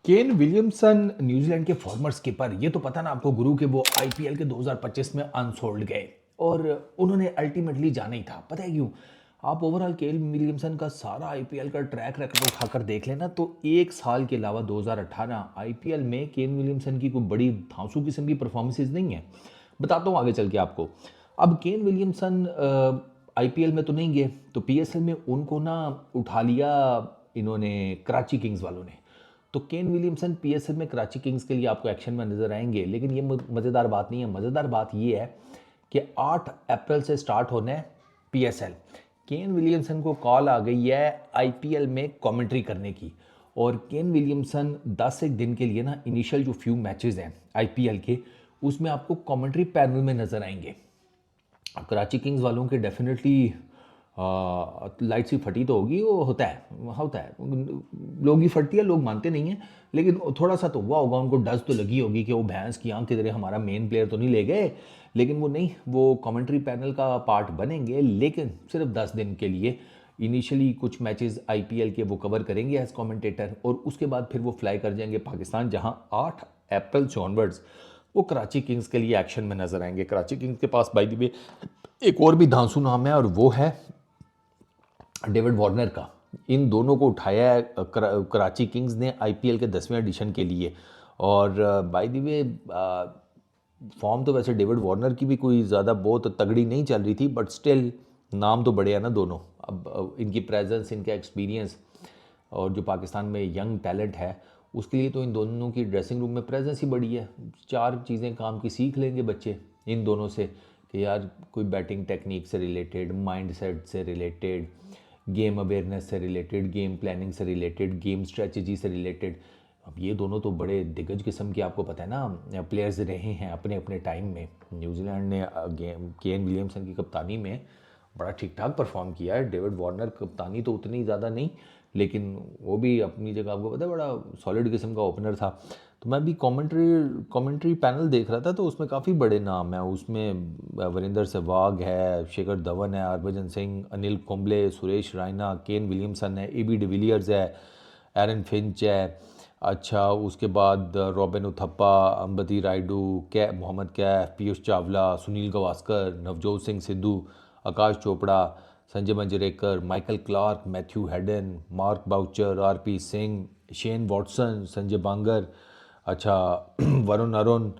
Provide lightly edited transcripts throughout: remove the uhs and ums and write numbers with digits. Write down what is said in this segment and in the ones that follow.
Kane Williamson New Zealand के farmer skipper, ये तो पता ना आपको गुरु के, वो आईपीएल के 2025 में अनसोल्ड गए और उन्होंने अल्टीमेटली जाना ही था। पता है क्यों? आप ओवरऑल केन विलियमसन का सारा आईपीएल का ट्रैक रिकॉर्ड उठाकर देख लेना तो एक साल के अलावा 2018 आईपीएल में केन विलियमसन की कोई बड़ी धांसू किस्म की परफॉर्मेंसेज नहीं है। बताता हूँ आगे चल के आपको। अब केन विलियमसन आईपीएल में तो नहीं गए, तो पीएसएल में उनको ना उठा लिया इन्होंने, कराची किंग्स वालों ने। तो केन विलियमसन पीएसएल में कराची किंग्स के लिए आपको एक्शन में नजर आएंगे। लेकिन ये मज़ेदार बात नहीं है। मज़ेदार बात ये है कि 8 अप्रैल से स्टार्ट होना है पीएसएल। केन विलियमसन को कॉल आ गई है आईपीएल में कमेंट्री करने की, और केन विलियमसन 10 एक दिन के लिए ना इनिशियल जो फ्यू मैचेस हैं आईपीएल के, उसमें आपको कमेंट्री पैनल में नजर आएंगे। अब कराची किंग्स वालों के डेफिनेटली लाइट सी फटी तो होगी, वो होता है, लोग ही फटती है, लोग मानते नहीं हैं, लेकिन थोड़ा सा तो हुआ होगा, उनको डज तो लगी होगी कि वो भैंस की आंख की तरह हमारा मेन प्लेयर तो नहीं ले गए। लेकिन वो नहीं, वो कमेंट्री पैनल का पार्ट बनेंगे, लेकिन सिर्फ 10 दिन के लिए। इनिशियली कुछ मैचेस आईपीएल के वो कवर करेंगे एज कमेंटेटर, और उसके बाद फिर वो फ्लाई कर जाएंगे पाकिस्तान, जहां 8 अप्रैल से ऑनवर्ड्स वो कराची किंग्स के लिए एक्शन में नजर आएंगे। कराची किंग्स के पास बाय द वे एक और भी धांसू नाम है, और वो है डेविड वार्नर का। इन दोनों को उठाया है कराची किंग्स ने आईपीएल के 10वें एडिशन के लिए। और बाय द वे फॉर्म तो वैसे डेविड वार्नर की भी कोई ज़्यादा बहुत तगड़ी नहीं चल रही थी, बट स्टिल नाम तो बड़े हैं ना दोनों। अब इनकी प्रेजेंस, इनका एक्सपीरियंस, और जो पाकिस्तान में यंग टैलेंट है, उसके लिए तो इन दोनों की ड्रेसिंग रूम में प्रेजेंस ही बड़ी है। 4 चीज़ें काम की सीख लेंगे बच्चे इन दोनों से, कि यार कोई बैटिंग टेक्निक से रिलेटेड, माइंड सेट से रिलेटेड, गेम अवेयरनेस से रिलेटेड, गेम प्लानिंग से रिलेटेड, गेम स्ट्रेटजी से रिलेटेड। अब ये दोनों तो बड़े दिग्गज किस्म के, आपको पता है ना, प्लेयर्स रहे हैं अपने अपने टाइम में। न्यूजीलैंड ने केन विलियमसन की कप्तानी में बड़ा ठीक ठाक परफॉर्म किया है। डेविड वार्नर कप्तानी तो उतनी ज़्यादा नहीं, लेकिन वो भी अपनी जगह आपको पता है बड़ा सॉलिड किस्म का ओपनर था। तो मैं भी कमेंट्री पैनल देख रहा था, तो उसमें काफ़ी बड़े नाम हैं। उसमें वीरेंद्र सहवाग है, शेखर धवन है, हरभजन सिंह, अनिल कुंबले, सुरेश रैना, केन विलियमसन है, एबी डिविलियर्स है, एरन फिंच है। अच्छा, उसके बाद Robin Uthappa, Ambati Rayudu, Mohammad Kaif, Piyush Chawla, Sunil Gavaskar, Navjot Singh Sidhu, Aakash Chopra, Sanjay Manjrekar, Michael Clarke, Matthew Hayden, Mark Boucher, RP Singh, Shane Watson, Sanjay Bangar, अच्छा वरुण अरुण,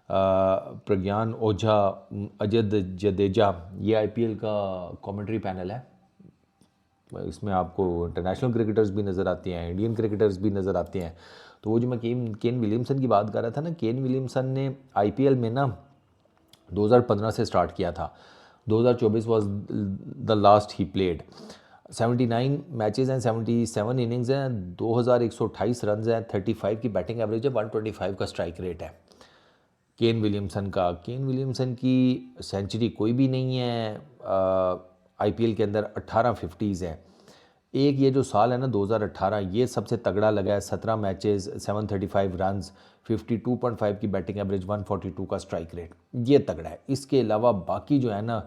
प्रज्ञान ओझा, अजय जडेजा। ये आईपीएल का कमेंट्री पैनल है। इसमें आपको इंटरनेशनल क्रिकेटर्स भी नज़र आते हैं, इंडियन क्रिकेटर्स भी नज़र आते हैं। तो वो जो मैं केन विलियमसन की बात कर रहा था ना, केन विलियमसन ने आईपीएल में ना 2015 से स्टार्ट किया था। 2024 was the last he played. 79 matches हैं, 77 इनिंग्स हैं, 2128 रन हैं, 35 की बैटिंग एवरेज है, 125 का स्ट्राइक रेट है केन विलियमसन की सेंचुरी कोई भी नहीं है आईपीएल के अंदर। 18 50s हैं। एक ये जो साल है ना 2018, ये सबसे तगड़ा लगा है। 17 मैचेस, 735 रन्स, 52.5 की बैटिंग एवरेज, 142 का स्ट्राइक रेट, ये तगड़ा है। इसके अलावा बाकी जो है ना,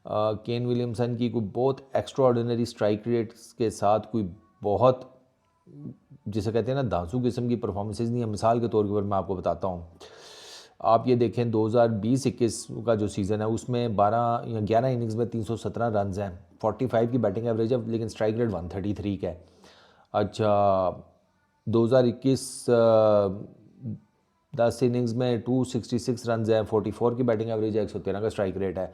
केन विलियमसन की कोई बहुत एक्स्ट्रा ऑर्डिनरी स्ट्राइक रेट्स के साथ कोई बहुत, जिसे कहते हैं ना, धांसू किस्म की परफॉर्मेंसेज नहीं है। मिसाल के तौर पर मैं आपको बताता हूँ, आप ये देखें 2020-21 का जो सीज़न है, उसमें 12 या 11 इनिंग्स में 317 रन हैं, 45 की बैटिंग एवरेज है, लेकिन स्ट्राइक रेट 133 का है। अच्छा, 2021 10 इनिंग्स में 266 रन हैं, 44 की बैटिंग एवरेज है, 113 का स्ट्राइक रेट है।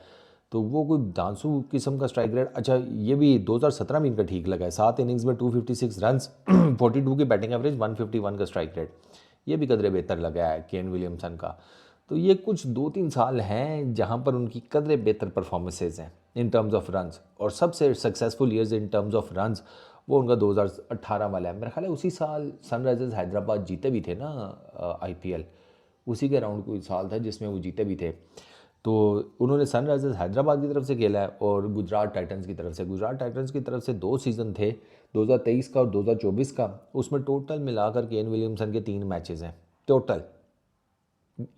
तो वो कोई धांसू किस्म का स्ट्राइक रेट। अच्छा, ये भी 2017 में इनका ठीक लगा है, 7 इनिंग्स में 256 रन, 42 की बैटिंग एवरेज, 151 का स्ट्राइक रेट, ये भी कदरे बेहतर लगा है केन विलियमसन का। तो ये कुछ 2-3 साल हैं जहां पर उनकी कदरे बेहतर परफॉर्मेंसेज हैं इन टर्म्स ऑफ रन्स, और सबसे successful years in terms of runs वो उनका 2018 वाला है। मेरा ख्याल है उसी साल सनराइजर्स हैदराबाद जीते भी थे ना आईपीएल, उसी के अराउंड कोई साल था जिसमें वो जीते भी थे। तो उन्होंने सनराइजर्स हैदराबाद की तरफ से खेला है और गुजरात टाइटंस की तरफ से। गुजरात टाइटंस की तरफ से 2 सीज़न थे, 2023 का और 2024 का। उसमें टोटल मिलाकर केन विलियमसन के 3 मैचेस हैं, टोटल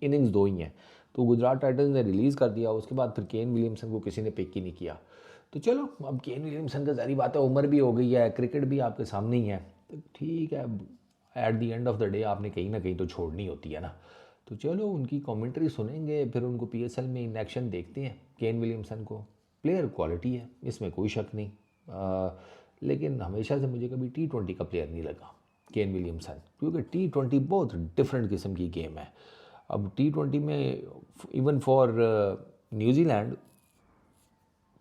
इनिंग्स 2 ही हैं। तो गुजरात टाइटंस ने रिलीज़ कर दिया, उसके बाद फिर केन विलियमसन को किसी ने पिक ही नहीं किया। तो चलो, अब केन विलियमसन का ज़ाहिर बात है, उम्र भी हो गई है, क्रिकेट भी आपके सामने ही है, तो ठीक है, at the end of the day आपने कहीं ना कहीं तो छोड़नी होती है ना। तो चलो उनकी कमेंट्री सुनेंगे, फिर उनको पीएसएल में इन एक्शन देखते हैं। केन विलियमसन को प्लेयर क्वालिटी है, इसमें कोई शक नहीं, लेकिन हमेशा से मुझे कभी T20 का प्लेयर नहीं लगा केन विलियमसन, क्योंकि T20 बहुत डिफरेंट किस्म की गेम है। अब T20 में इवन फॉर न्यूजीलैंड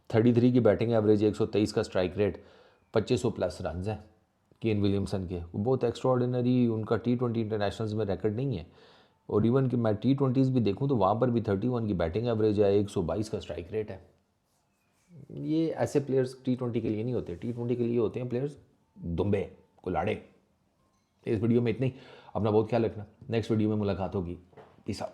33 की बैटिंग एवरेज, 123 का स्ट्राइक रेट, 2500 प्लस रन हैं केन विलियमसन के। वो बहुत एक्स्ट्रॉर्डिनरी उनका T20 इंटरनेशनल्स में रिकॉर्ड नहीं है। और इवन कि मैं T20s भी देखूं तो वहाँ पर भी 31 की बैटिंग एवरेज है, 122 का स्ट्राइक रेट है। ये ऐसे प्लेयर्स T20 के लिए नहीं होते, T20 के लिए होते हैं प्लेयर्स दुम्बे कुलाड़े। इस वीडियो में इतनी, अपना बहुत ख्याल रखना, नेक्स्ट वीडियो में मुलाकात होगी। Peace out.